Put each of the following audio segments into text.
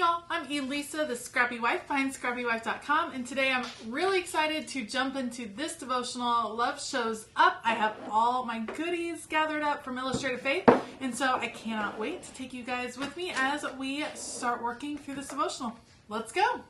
y'all, I'm Elisa, the Scrappy Wife, find ScrappyWife.com, and today I'm really excited to jump into this devotional, Love Shows Up. I have all my goodies gathered up from Illustrated Faith, and so I cannot wait to take you guys with me as we start working through this devotional. Let's go!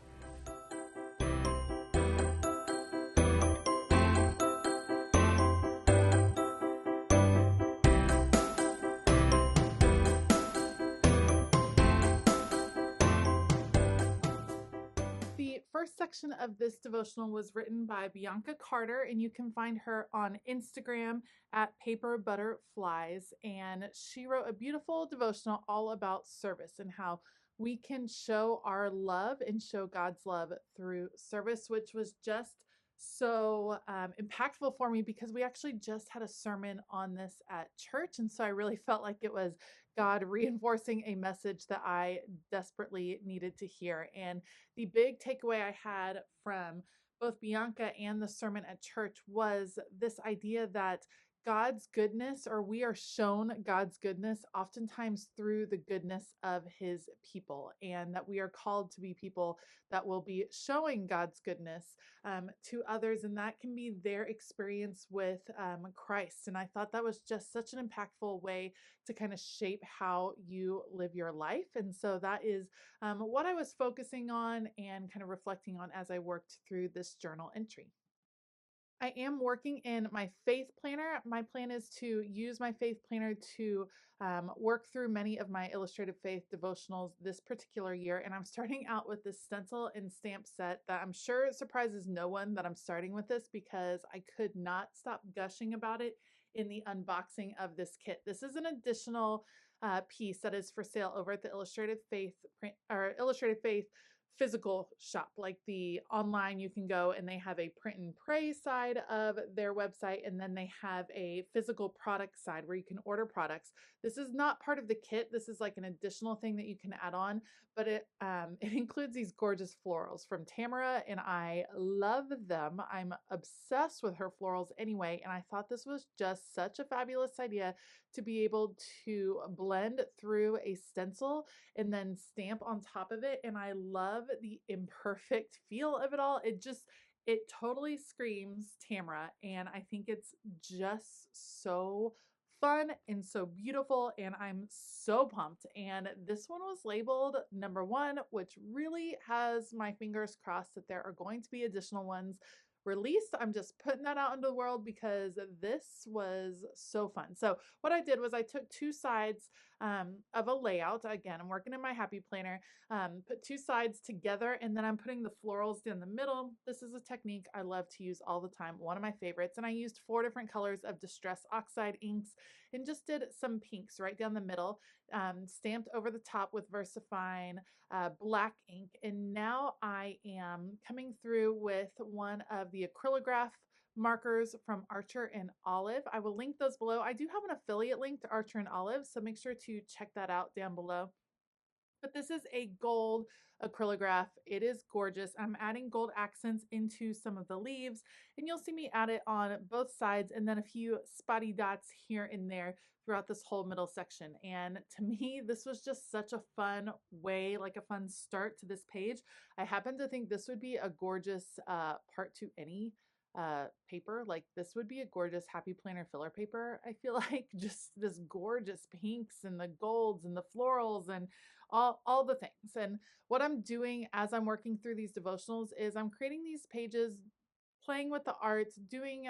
The first section of this devotional was written by Bianca Carter, and you can find her on Instagram at Paper Butterflies. And she wrote a beautiful devotional all about service and how we can show our love and show God's love through service, which was just so impactful for me because we actually just had a sermon on this at church. And so I really felt like it was God reinforcing a message that I desperately needed to hear. And the big takeaway I had from both Bianca and the sermon at church was this idea that God's goodness, or we are shown God's goodness oftentimes through the goodness of his people, and that we are called to be people that will be showing God's goodness to others, and that can be their experience with Christ. And I thought that was just such an impactful way to kind of shape how you live your life. And so that is what I was focusing on and kind of reflecting on as I worked through this journal entry. I am working in my faith planner. My plan is to use my faith planner to work through many of my illustrated faith devotionals this particular year. And I'm starting out with this stencil and stamp set that I'm sure it surprises no one that I'm starting with this because I could not stop gushing about it in the unboxing of this kit. This is an additional piece that is for sale over at the Illustrated Faith physical shop. Like the online, you can go and they have a print and pray side of their website, and then they have a physical product side where you can order products. This is not part of the kit. This is like an additional thing that you can add on, but it includes these gorgeous florals from Tamara, and I love them. I'm obsessed with her florals anyway, and I thought this was just such a fabulous idea to be able to blend through a stencil and then stamp on top of it. And I love the imperfect feel of it all. It totally screams Tamara. And I think it's just so fun and so beautiful. And I'm so pumped. And this one was labeled #1, which really has my fingers crossed that there are going to be additional ones released. I'm just putting that out into the world because this was so fun. So what I did was I took two sides of a layout. Again, I'm working in my happy planner, put two sides together, and then I'm putting the florals down the middle. This is a technique I love to use all the time, one of my favorites. And I used 4 different colors of Distress Oxide inks and just did some pinks right down the middle, stamped over the top with VersaFine black ink. And now I am coming through with one of the acrylograph markers from Archer and Olive. I will link those below. I do have an affiliate link to Archer and Olive, so make sure to check that out down below. But this is a gold acrylograph. It is gorgeous. I'm adding gold accents into some of the leaves, and you'll see me add it on both sides, and then a few spotty dots here and there throughout this whole middle section. And to me, this was just such a fun way, like a fun start to this page. I happen to think this would be a gorgeous part to any paper. Like this would be a gorgeous happy planner filler paper. I feel like just this gorgeous pinks and the golds and the florals and all the things. And what I'm doing as I'm working through these devotionals is I'm creating these pages, playing with the art, doing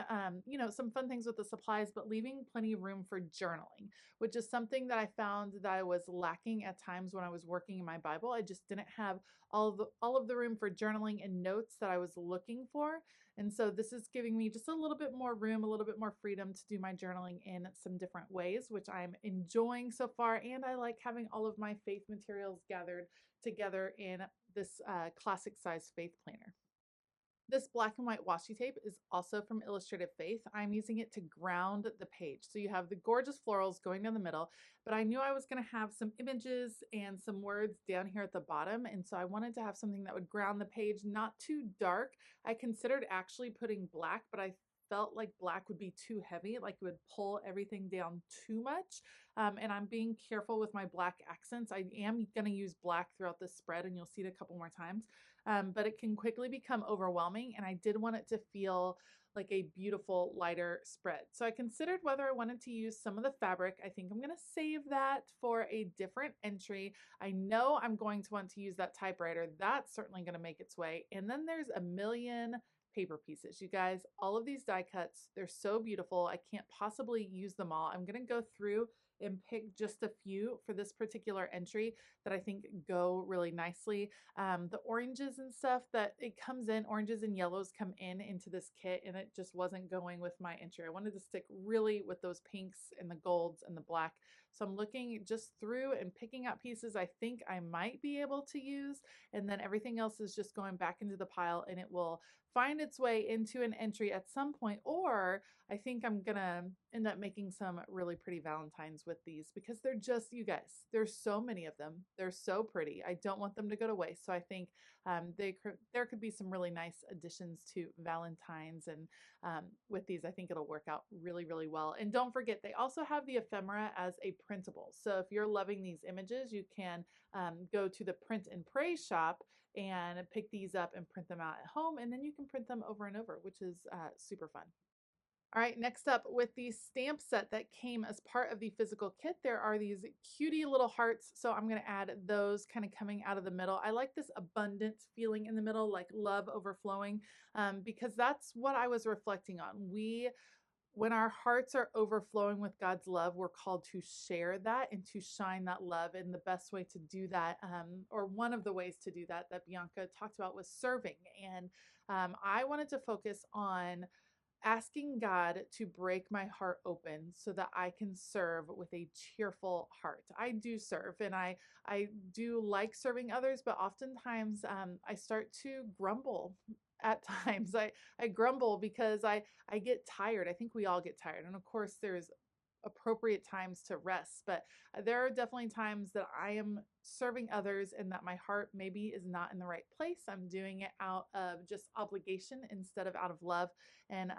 some fun things with the supplies, but leaving plenty of room for journaling, which is something that I found that I was lacking at times when I was working in my Bible. I just didn't have all of the room for journaling and notes that I was looking for. And so this is giving me just a little bit more room, a little bit more freedom to do my journaling in some different ways, which I'm enjoying so far. And I like having all of my faith materials gathered together in this classic size faith planner. This black and white washi tape is also from Illustrated Faith. I'm using it to ground the page. So you have the gorgeous florals going down the middle, but I knew I was going to have some images and some words down here at the bottom. And so I wanted to have something that would ground the page, not too dark. I considered actually putting black, but I felt like black would be too heavy, like it would pull everything down too much. And I'm being careful with my black accents. I am going to use black throughout this spread, and you'll see it a couple more times. But it can quickly become overwhelming, and I did want it to feel like a beautiful lighter spread. So I considered whether I wanted to use some of the fabric. I think I'm going to save that for a different entry. I know I'm going to want to use that typewriter. That's certainly going to make its way. And then there's a million paper pieces. You guys, all of these die cuts, they're so beautiful. I can't possibly use them all. I'm going to go through and pick just a few for this particular entry that I think go really nicely. The oranges and stuff that it comes in, oranges and yellows come in into this kit, and it just wasn't going with my entry. I wanted to stick really with those pinks and the golds and the black. So I'm looking just through and picking out pieces I think I might be able to use, and then everything else is just going back into the pile, and it will find its way into an entry at some point, or I think I'm gonna end up making some really pretty Valentines with these because they're just, you guys, there's so many of them. They're so pretty. I don't want them to go to waste. So I think there could be some really nice additions to Valentines, and with these, I think it'll work out really, really well. And don't forget, they also have the ephemera as a printable. So if you're loving these images, you can go to the Print and Pray shop and pick these up and print them out at home, and then you can print them over and over, which is super fun. All right, next up, with the stamp set that came as part of the physical kit, there are these cutie little hearts. So I'm going to add those kind of coming out of the middle. I like this abundant feeling in the middle, like love overflowing, because that's what I was reflecting on. When our hearts are overflowing with God's love, we're called to share that and to shine that love. And the best way to do that, or one of the ways to do that Bianca talked about, was serving. And I wanted to focus on asking God to break my heart open so that I can serve with a cheerful heart. I do serve, and I do like serving others, but oftentimes I start to grumble at times. I grumble because I get tired. I think we all get tired. And of course there's appropriate times to rest, but there are definitely times that I am serving others and that my heart maybe is not in the right place. I'm doing it out of just obligation instead of out of love. And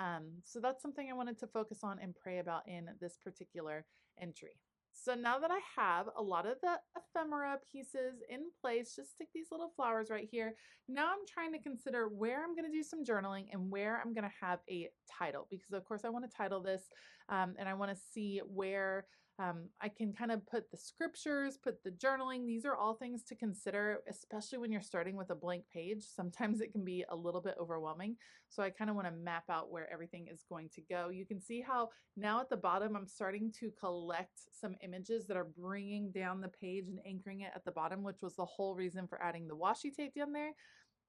so that's something I wanted to focus on and pray about in this particular entry. So now that I have a lot of the ephemera pieces in place, just stick these little flowers right here. Now I'm trying to consider where I'm going to do some journaling and where I'm going to have a title, because of course I want to title this, and I want to see where I can kind of put the scriptures, put the journaling. These are all things to consider, especially when you're starting with a blank page. Sometimes it can be a little bit overwhelming. So I kind of want to map out where everything is going to go. You can see how now at the bottom, I'm starting to collect some images that are bringing down the page and anchoring it at the bottom, which was the whole reason for adding the washi tape down there.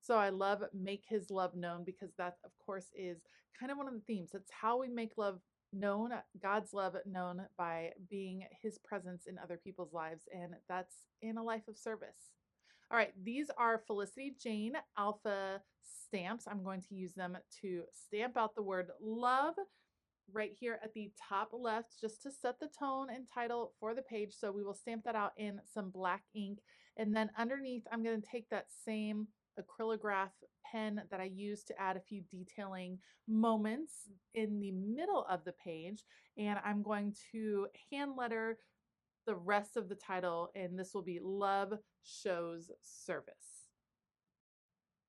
So I love Make His Love Known, because that, of course, is kind of one of the themes. That's how we make love known, God's love known, by being His presence in other people's lives, and that's in a life of service. All right, these are Felicity Jane Alpha stamps. I'm going to use them to stamp out the word love right here at the top left, just to set the tone and title for the page. So we will stamp that out in some black ink. And then underneath, I'm going to take that same acrylograph pen that I used to add a few detailing moments in the middle of the page, and I'm going to hand letter the rest of the title, and this will be Love Shows Service.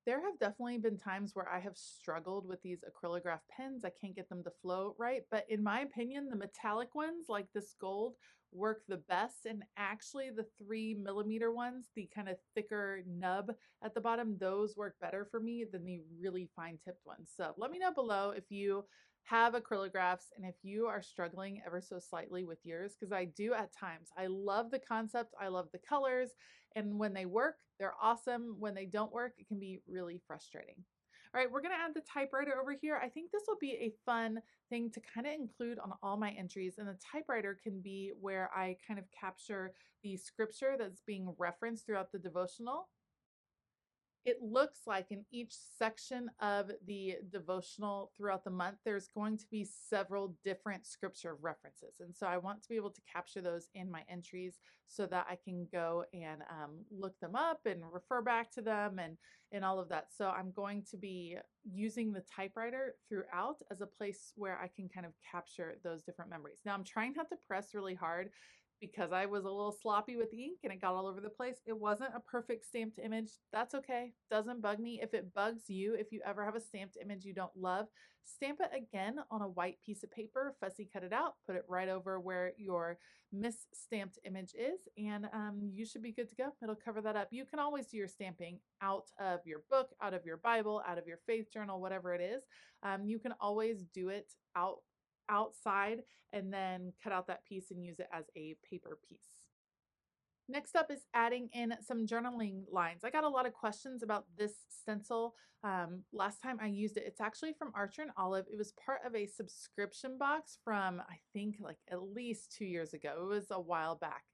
There have definitely been times where I have struggled with these acrylograph pens. I can't get them to flow right, but in my opinion, the metallic ones like this gold work the best. And actually the 3mm ones, the kind of thicker nub at the bottom, those work better for me than the really fine tipped ones. So let me know below if you have acrylographs and if you are struggling ever so slightly with yours, because I do at times. I love the concept, I love the colors, and when they work, they're awesome. When they don't work, it can be really frustrating. All right, we're gonna add the typewriter over here. I think this will be a fun thing to kind of include on all my entries, and the typewriter can be where I kind of capture the scripture that's being referenced throughout the devotional. it looks like in each section of the devotional throughout the month, there's going to be several different scripture references. And so I want to be able to capture those in my entries so that I can go and look them up and refer back to them and all of that. So I'm going to be using the typewriter throughout as a place where I can kind of capture those different memories. Now I'm trying not to press really hard because I was a little sloppy with the ink and it got all over the place. It wasn't a perfect stamped image. That's okay. Doesn't bug me. If it bugs you, if you ever have a stamped image you don't love, stamp it again on a white piece of paper, fussy cut it out, put it right over where your misstamped image is, and you should be good to go. It'll cover that up. You can always do your stamping out of your book, out of your Bible, out of your faith journal, whatever it is. You can always do it outside and then cut out that piece and use it as a paper piece. Next up is adding in some journaling lines. I got a lot of questions about this stencil. Last time I used it, it's actually from Archer and Olive. It was part of a subscription box from, I think, like at least 2 years ago. It was a while back.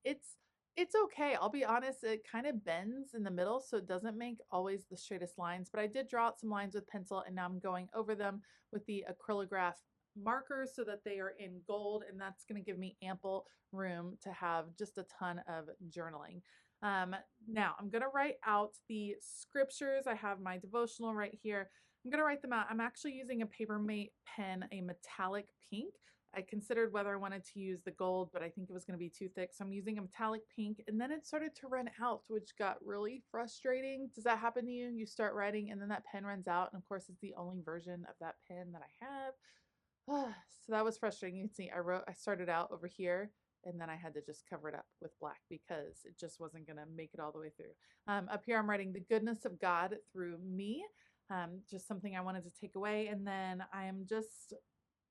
It's okay. I'll be honest, it kind of bends in the middle, so it doesn't make always the straightest lines, but I did draw out some lines with pencil, and now I'm going over them with the acrylograph markers so that they are in gold, and that's going to give me ample room to have just a ton of journaling. Now I'm going to write out the scriptures. I have my devotional right here. I'm going to write them out. I'm actually using a Papermate pen, a metallic pink. I considered whether I wanted to use the gold, but I think it was going to be too thick. So I'm using a metallic pink, and then it started to run out, which got really frustrating. Does that happen to you? You start writing and then that pen runs out. And of course, it's the only version of that pen that I have. So that was frustrating. You can see I started out over here and then I had to just cover it up with black because it just wasn't going to make it all the way through. Up here, I'm writing the goodness of God through me, just something I wanted to take away. And then I am just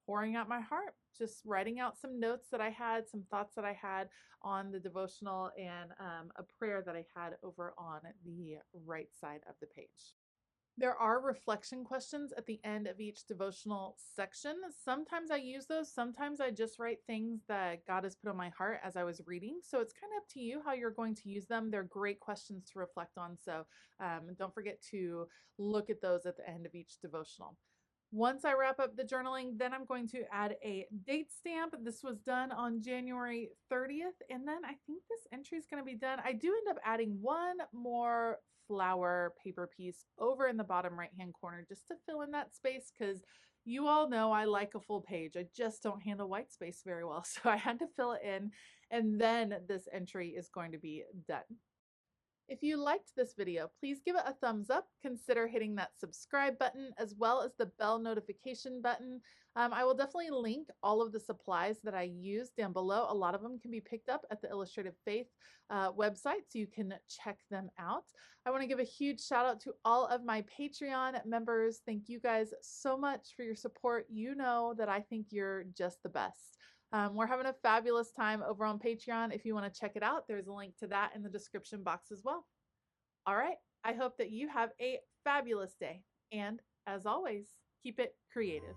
pouring out my heart, just writing out some notes that I had, some thoughts that I had on the devotional, and a prayer that I had over on the right side of the page. There are reflection questions at the end of each devotional section. Sometimes I use those. Sometimes I just write things that God has put on my heart as I was reading. So it's kind of up to you how you're going to use them. They're great questions to reflect on. So don't forget to look at those at the end of each devotional. Once I wrap up the journaling, then I'm going to add a date stamp. This was done on January 30th, and then I think this entry is going to be done. I do end up adding one more flower paper piece over in the bottom right-hand corner just to fill in that space, because you all know I like a full page. I just don't handle white space very well, so I had to fill it in, and then this entry is going to be done. If you liked this video, please give it a thumbs up. Consider hitting that subscribe button as well as the bell notification button. I will definitely link all of the supplies that I use down below. A lot of them can be picked up at the Illustrative Faith website, so you can check them out. I want to give a huge shout out to all of my Patreon members. Thank you guys so much for your support. You know that I think you're just the best. We're having a fabulous time over on Patreon. If you want to check it out, there's a link to that in the description box as well. All right, I hope that you have a fabulous day. And as always, keep it creative.